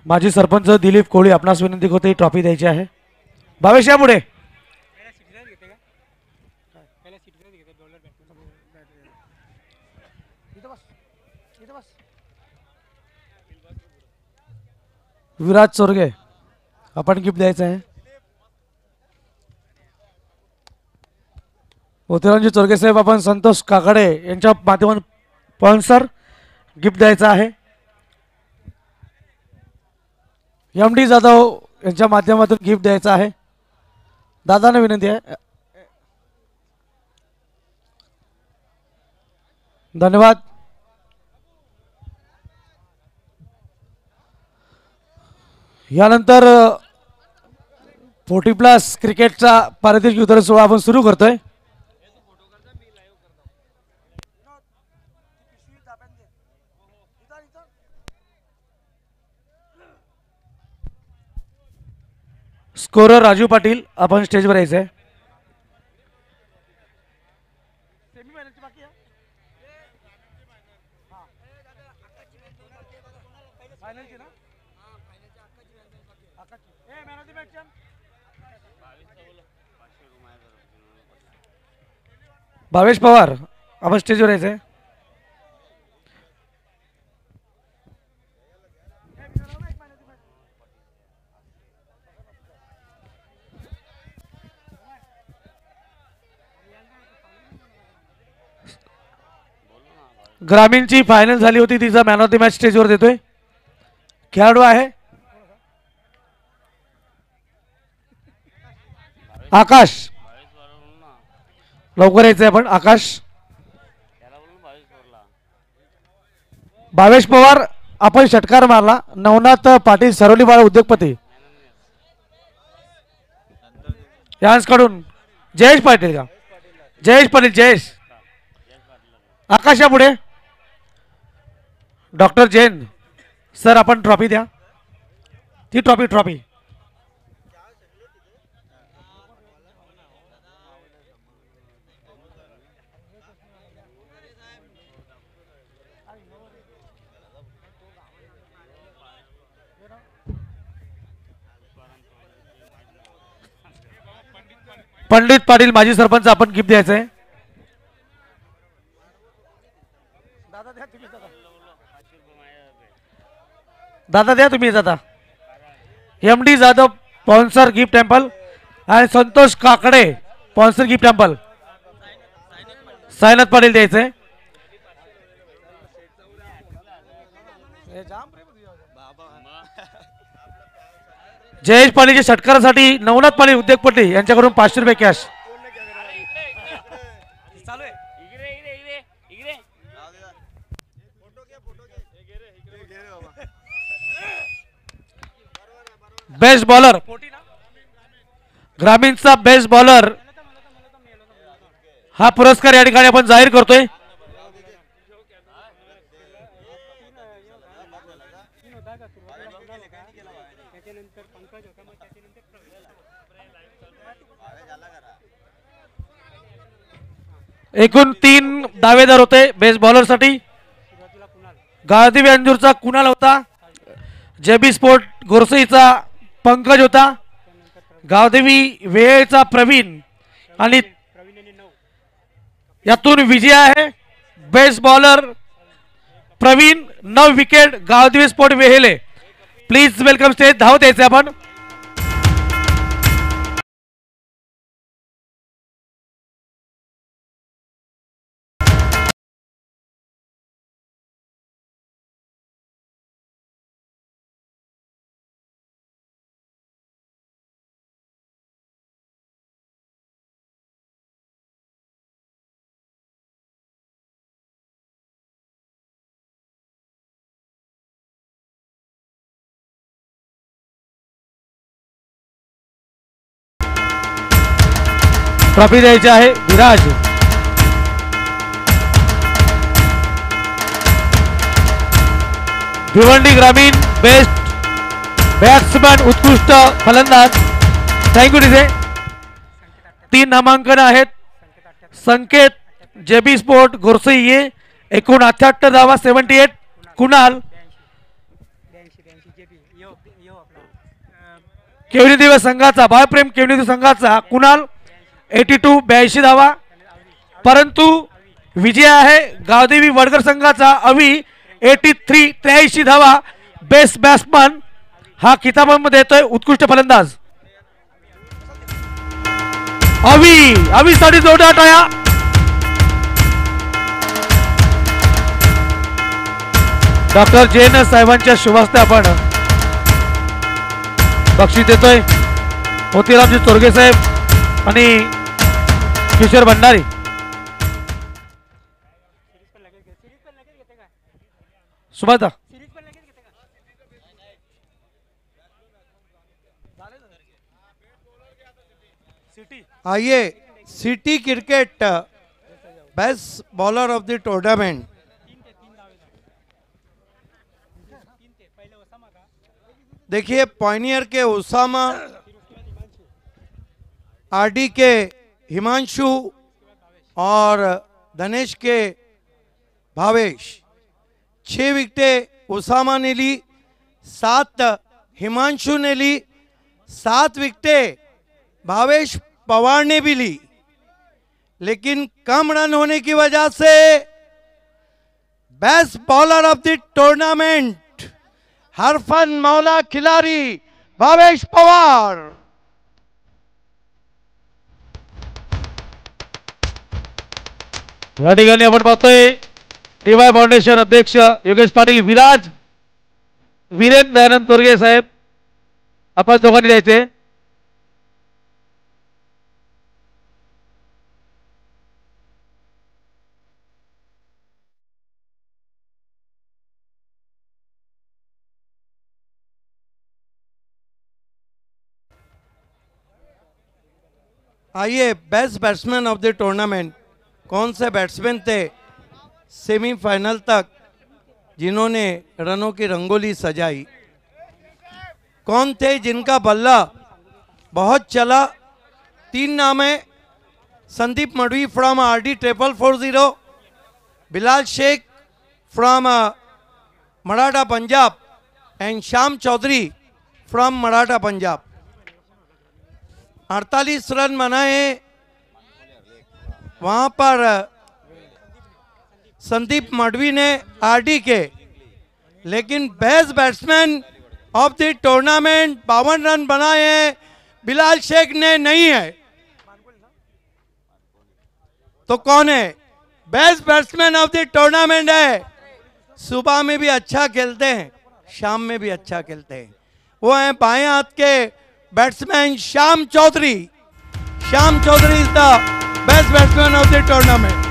माजी सरपंच दिलीप कोळी आपणास विनंती होते ट्रॉफी द्यायची आहे. भावेश या पुढे. विराज चोरगे आपण गिफ्ट द्यायचं आहे. मोतीरामजी चोरगे साहेब आपण संतोष काकडे यांच्या माध्यमातून स्पॉन्सर गिफ्ट द्यायचं आहे. MD जाधव यांच्या माध्यमातून गिफ्ट द्यायचं आहे. दादांना विनंती आहे. धन्यवाद. यानंतर 40+ क्रिकेटचा पारितोषिक वितरण सोहळा आपण सुरू करतोय. स्कोरर राजू पाटील आपण स्टेजवर यायचं आहे. भावेश पवार आपण स्टेजवर यायचं आहे. ग्रामीणची फायनल झाली होती तिचा मॅन ऑफ द मॅच स्टेजवर देतोय. खेळाडू आहे आकाश. लवकर यायचंय आपण. आकाश. भावेश पवार आपण षटकार मारला. नवनाथ पाटील सरोली बाळ उद्योगपती यांकडून जयेश पाटील का जयेश पाटील जयेश. आकाश या पुढे. डॉक्टर जैन सर आपण ट्रॉफी द्या. ती ट्रॉफी पंडित पाटील माजी सरपंच आपण गिफ्ट द्यायचं आहे. दादा द्या तुम्ही. दादा MD Jadhav sponsor gift temple आणि Santosh Kakade sponsor gift temple. Sainath Patil द्यायचंय. जयेश पाटीलच्या षटकारासाठी नवनाथ पाटील उद्योगपती यांच्याकडून 500 रुपये कॅश. बेस्ट बॉलर ग्रामीणचा बेस्ट बॉलर हा पुरस्कार या ठिकाणी आपण जाहीर करतोय. एकूण 3 दावेदार होते बेस्ट बॉलर साठी. गाळदेवी अंजूरचा कुणाल होता. JB स्पोर्ट गोरसईचा पंकज होता. गावदेवी वेळेचा प्रवीण आणि यातून विजय आहे. Best bowler Praveen 9 wicket Gaondevi sport Vehele. Please welcome stage. धाव द्यायचे आपण. ट्रॉफी द्यायची आहे. विराज भिवंडी ग्रामीण बेस्ट बॅट्समॅन उत्कृष्ट फलंदाज. थँक्यू. तिथे 3 नामांकन आहेत. संकेत जेबी स्पोर्ट गोरसई ये एकूण 78 धावा 78. कुणाल केवली दिवस संघाचा बाळप्रेम केवली दिवस संघाचा कुणाल 82 82 धावा. परंतु विजय आहे गावदेवी वडगर संघाचा अवी 83 83 धावा. बेस्ट बॅट्समन हा किताबामध्ये येतोय उत्कृष्ट फलंदाज अवी साठी जोरदार टाळ्या. डॉक्टर जैन साहेबांच्या शुभास्ते आपण बक्षीस देतोय. मोतीरामजी चोरगे साहेब आणि किशोर भंडारी. सुभाता आइए city cricket best bowler of the tournament देखिए पॉइनियर के उसामा, आरडी के हिमांशु और धनेश के भावेश. 6 विकेटें उसामा ने ली, 7 हिमांशु ने ली, 7 विकेटें भावेश पवार ने भी ली. लेकिन कम रन होने की वजह से best bowler of the tournament हरफन मौला खिलाड़ी भावेश पवार. या ठिकाणी आपण पाहतोय टीवाय फाउंडेशन अध्यक्ष योगेश पाटील, विराज वीरेन दयानंद तोरगे साहेब आपण दोघांनी द्यायचे. आइए best batsman of the tournament कौन से बैट्समैन थे सेमीफाइनल तक जिन्होंने रनों की रंगोली सजाई, कौन थे जिनका बल्ला बहुत चला. 3 नाम है. Sandeep Madavi from RD 4440, Bilal Shaikh from Maratha Punjab and Shyam Chaudhary from Maratha Punjab. 48 run बनाए वहां पर संदीप मडवी ने आरडी के. लेकिन best batsman of the tournament 52 run बनाए हैं बिलाल शेख ने नहीं है. तो कौन है best batsman of the tournament? है सुबह में भी अच्छा खेलते हैं, शाम में भी अच्छा खेलते हैं. वो हैं बाएं हाथ के batsman Shyam Chaudhary. Shyam Chaudhary is the best batsman of the tournament.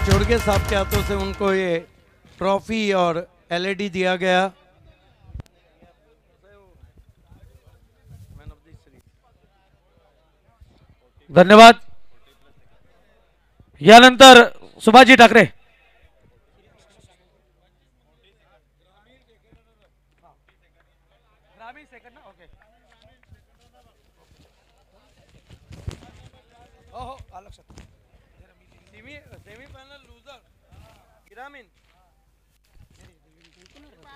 Jodge साहब के हाथों से उनको ये ट्रॉफी और एलईडी दिया गया. धन्यवाद. यानंतर सुभाजी ठाकरे.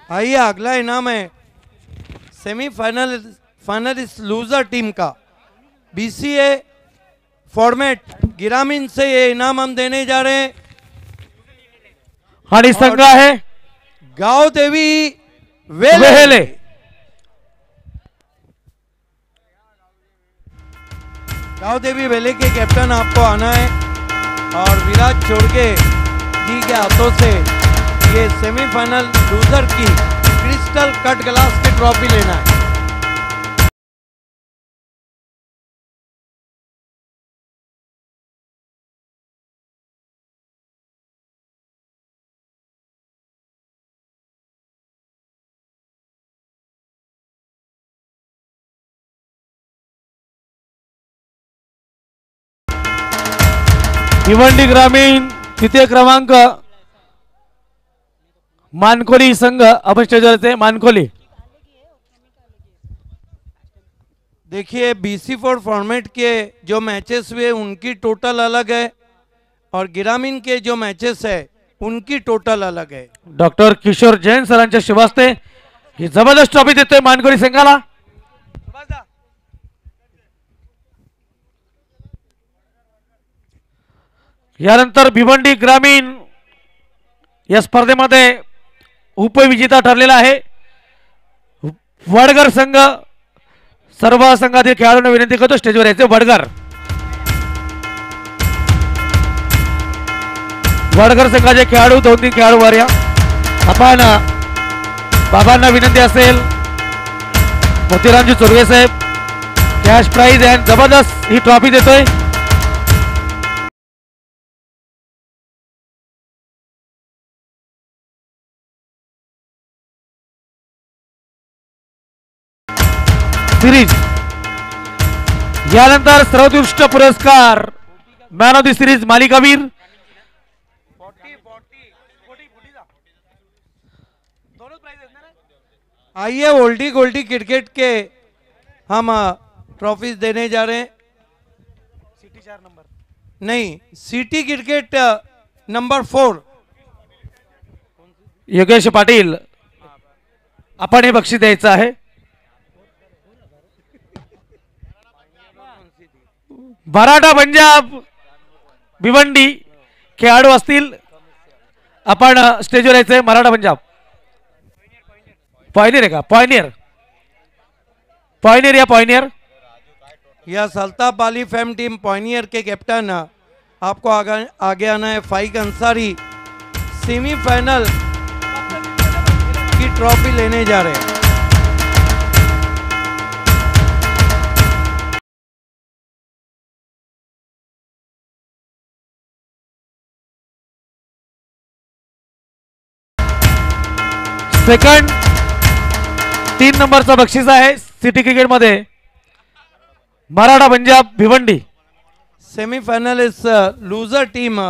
आइए अगला इनाम है सेमीफाइनल फाइनलिस्ट लूजर टीम का बीसीए फॉर्मेट गिरामीन से ये इनाम हम देने जा रहे हैं. आणि संघ आहे गांव देवी वेहेले. गांव देवी वेले के कैप्टन आपको आना है और विराज चोड़गे जी के हाथों से ये सेमीफाइनल लूजर की क्रिस्टल कट ग्लास की ट्रॉफी लेना है. भिवंडी ग्रामीण तृतीय क्रमांक मानकोली संघ आपण स्टेजवर येते मानकोली। देखिए BC4 फॉर्मेट के जो मैचेस हुए उनकी टोटल अलग है और ग्रामीण के जो मैचेस है उनकी टोटल अलग है। डॉक्टर किशोर जैन सरांच्या शुभ हस्ते ही जबरदस्त ट्रॉफी देतोय मानकोली संघाला। यानंतर भिवंडी ग्रामीण या स्पर्धेमध्ये उपविजेता ठरलेला आहे। वडगर संघ सर्व संघातील खेळाडूंना विनंती करतो स्टेजवर यायचे। वडगर संघाचे खेळाडू 2-3 खेळाडू वर या। आपण बाबांना विनंती असेल मोतीरामजी चोरगे साहेब कॅश प्राइज अँड जबरदस्त ही ट्रॉफी देतोय। सिरीज यानंतर सर्वोत्कृष्ट पुरस्कार मॅन ऑफ द सिरीज मालिकावीर आइए ओल्डी गोल्डी क्रिकेट के हम ट्रॉफीज देने जा रहे हैं। सिटी 4 नंबर नहीं, city cricket number 4 Yogesh Patil आपण हे बक्षीस द्यायचं आहे। मराठा पंजाब भिवंडी खेळाडू असतील आपण स्टेजवर यायचंय। मराठा पंजाब पॉयनियर आहे का? पॉयनियर या पॉयनियर यह सल्ताफ अली फैम टीम पॉयनियर के कैप्टन आपको आगे आना है। फाइक अंसारी सेमीफाइनल की ट्रॉफी लेने जा रहे हैं। सेकंड 3 नंबरचा बक्षीस आहे सिटी क्रिकेट मध्ये मराठा पंजाब भिवंडी। सेमीफाइनल इस लूजर टीम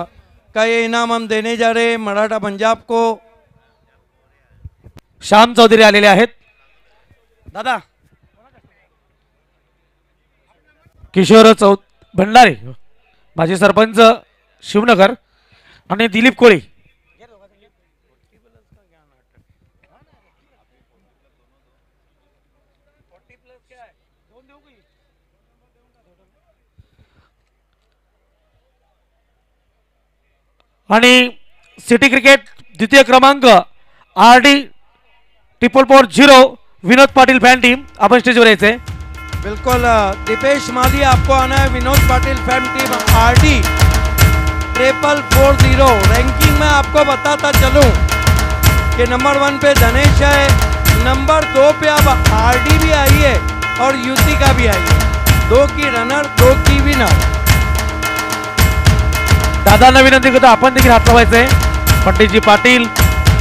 का ये इनाम हम देने जा रहे हैं मराठा पंजाब को। श्याम चौधरी आलेले आहेत। दादा किशोर भंडारे माजी सरपंच शिवनगर आणि दिलीप कोळी आणि सिटी क्रिकेट द्वितीय क्रमांक RD 440 Vinod Patil fan team आपण स्टेजवर यायचे। बिल्कुल दीपेश माली आपको आना है। Vinod Patil fam team RD 440 ranking में आपको बताता चलूं कि नंबर 1 पे धनेश है, नंबर 2 पे अब RD भी आई है और यूसी का भी आई है। 2 की रनर 2 की विनर। दादांना विनंती करतो आपण देखील हात लावायचे। पंडितजी पाटील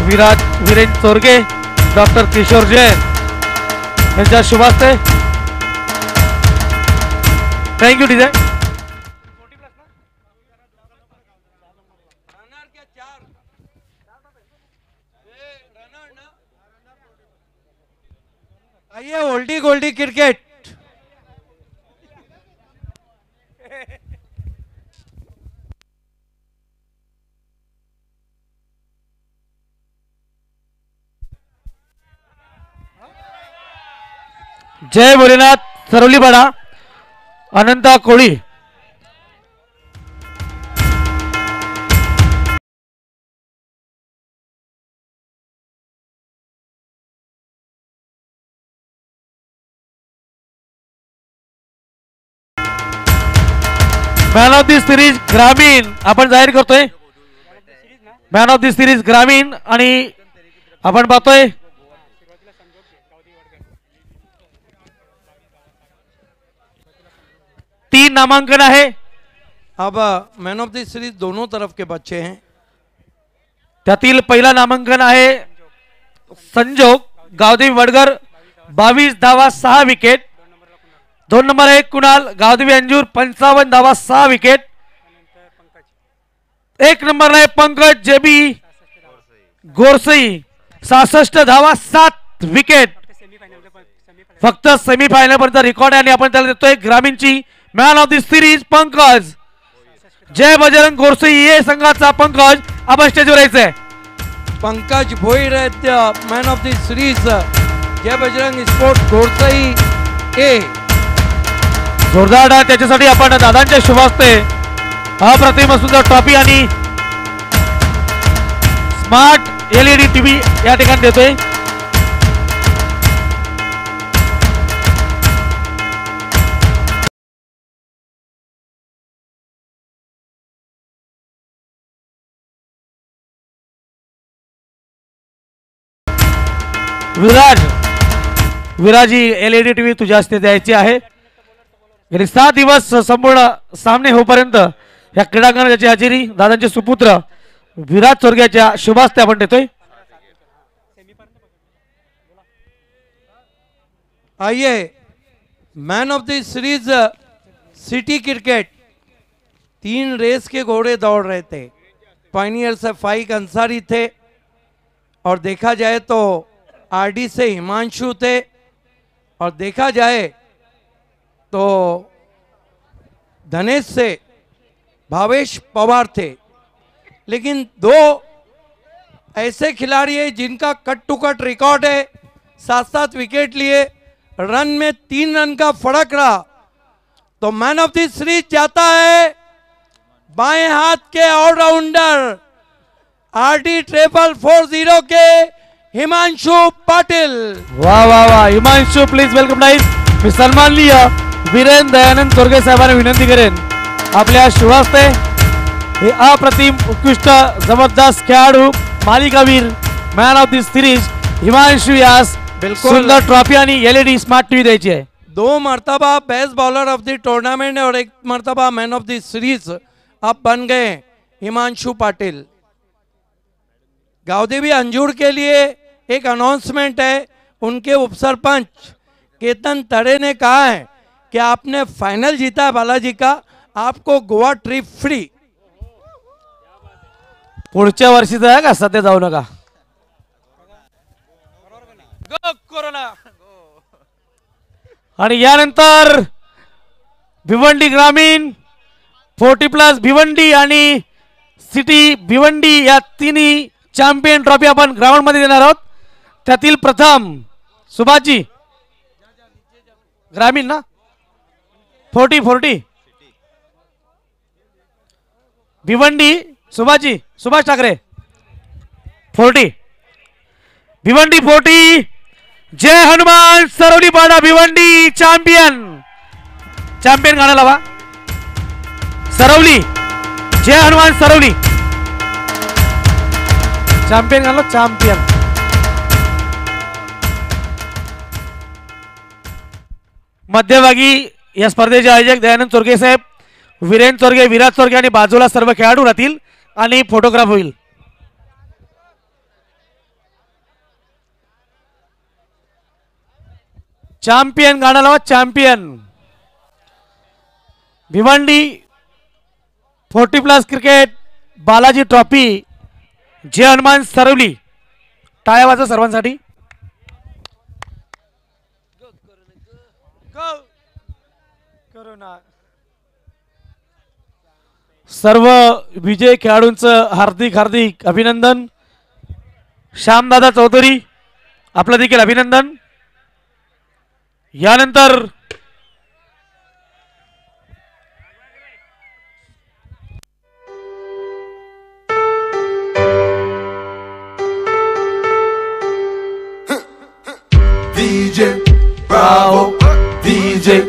वीरेंद्र चोरगे डॉक्टर किशोर जैन यांच्या शुभ हस्ते थँक्यू डीजे। आइए ओल्डी गोल्डी क्रिकेट जय भोलेनाथ सरवलीपाडा अनंता कोळी मॅन ऑफ द सिरीज ग्रामीण आपण जाहीर करतोय। मॅन ऑफ द सिरीज ग्रामीण आणि आपण पाहतोय 3 नामांकन है। अब मैन ऑफ द सीरीज दोनों तरफ के बच्चे हैं। त्यातील पहिला नामांकन आहे संजोग गावदेवी वडगर 22 धावा 6 विकेट। 2 नंबर आहे कुणाल गावदेवी अंजूर 55 धावा 6 विकेट। एक नंबरला आहे पंकज जेबी गोरसई 66 धावा 7 विकेट. फक्त सेमीफायनल पर्यंत रेकॉर्ड आहे आणि आपण त्याला देतोय ग्रामीणची man of the series Pankaj. Jai Bajrang Gorsai ये संघाचा पंकज आपण स्टेजवर यायचंय. Pankaj Bhoir man of the series Jai Bajrang sport गोरसई ए. जोरदार डाव त्याच्यासाठी आपण दादांच्या शुभ हस्ते अप्रतिम सुंदर ट्रॉफी आणि स्मार्ट LED टीव्ही या ठिकाणी देतोय. विराजी LED टीव्ही तुझ्या हस्ते द्यायची आहे. गेली 7 दिवस संपूर्ण सामने होईपर्यंत या क्रीडांगणाची हजेरी दादांचे सुपुत्र विराज चोरग्याच्या शुभास्ते आपण देतोय. आइए man of the series city cricket. 3 race के घोड़े दौड़ रहे थे. पायनियर से फाइक अंसारी थे और देखा जाए तो RD से हिमांशु थे और देखा जाए तो धनेश से भावेश पवार थे. लेकिन 2 ऐसे खिलाड़ी हैं जिनका कट टू कट रिकॉर्ड है. 7-7 विकेट लिए. रन में 3 रन का फर्क रहा तो मैन ऑफ द सीरीज जाता है बाएं हाथ के ऑलराउंडर RD 440 के हिमांशु पाटिल. वाह वाह वाह हिमांशु प्लीज वेलकम नाईस. मी सन्माननीय वीरेंद्र दयानंद चोरगे साहेबांना विनंती करेन आपल्या शुभास्ते हे अप्रतिम उत्कृष्ट जबरदस्त खेळाडू मालिकावीर man of the series Himanshu यास सुंदर ट्रॉफी आणि LED स्मार्ट टीव्ही द्यायची आहे. 2 मर्तबा best bowler of the tournament और 1 मर्तबा मैन ऑफ द सीरीज अब बन गए हिमांशु पाटिल. गावदेवी अंजूर के लिए एक अनाउंसमेंट है. उनके उपसरपंच केतन तड़े ने कहा है कि आपने फाइनल जीता है बालाजी का, आपको गोवा ट्रिप फ्री. पुढच्या वर्षीचा आहे का सध्या जाऊ नका. कोरोना आणि यानंतर भिवंडी ग्रामीण 40+ भिवंडी आणि सिटी भिवंडी या तिन्ही चॅम्पियन ट्रॉफी आपण ग्राउंड मध्ये देणार आहोत. त्यातील प्रथम सुभाषजी ग्रामीण ना 40 भिवंडी सुभाषजी सुभाष ठाकरे 40 भिवंडी 40. जय हनुमान सरवली पाडा भिवंडी चॅम्पियन गाणं लावा. सरवली जय हनुमान सरवली चॅम्पियन गाणं चॅम्पियन. मध्यभागी या स्पर्धेचे आयोजक दयानंद चोरगे साहेब, वीरेंद्र चोरगे, विराज चोरगे आणि बाजूला सर्व खेळाडू राहतील आणि फोटोग्राफ होईल. चॅम्पियन गाणं लावा champion. Bhiwandi 40+ cricket Balaji trophy Jai Hanuman Saravali. टाळ्या वाजवा सर्वांसाठी. सर्व विजय खेळाडूंचं हार्दिक अभिनंदन. श्यामदादा चौधरी आपलं देखील अभिनंदन. यानंतर DJ Bravo, DJ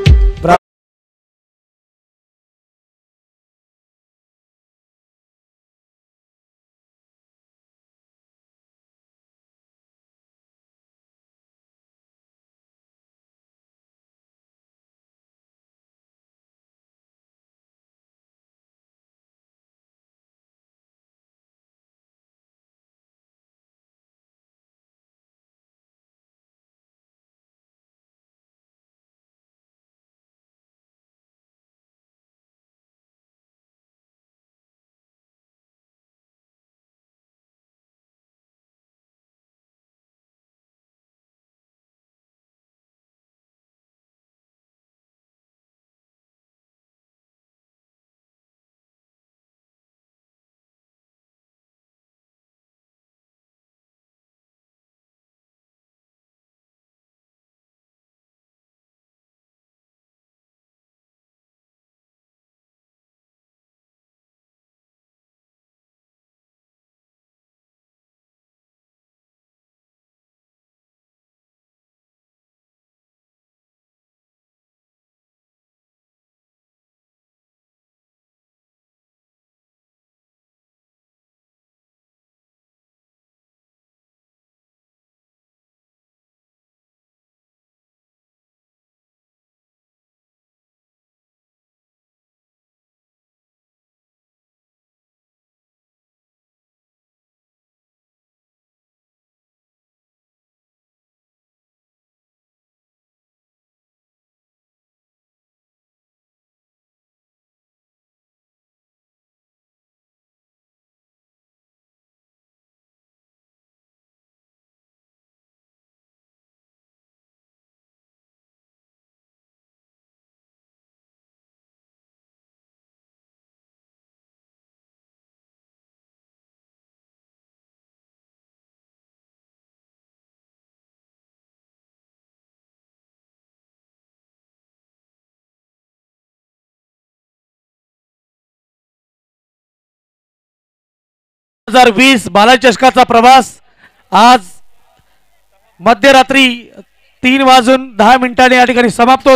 2020 बालाजी चषकाचा प्रवास आज मध्यरात्री 3:10 या ठिकाणी समाप्त होतो.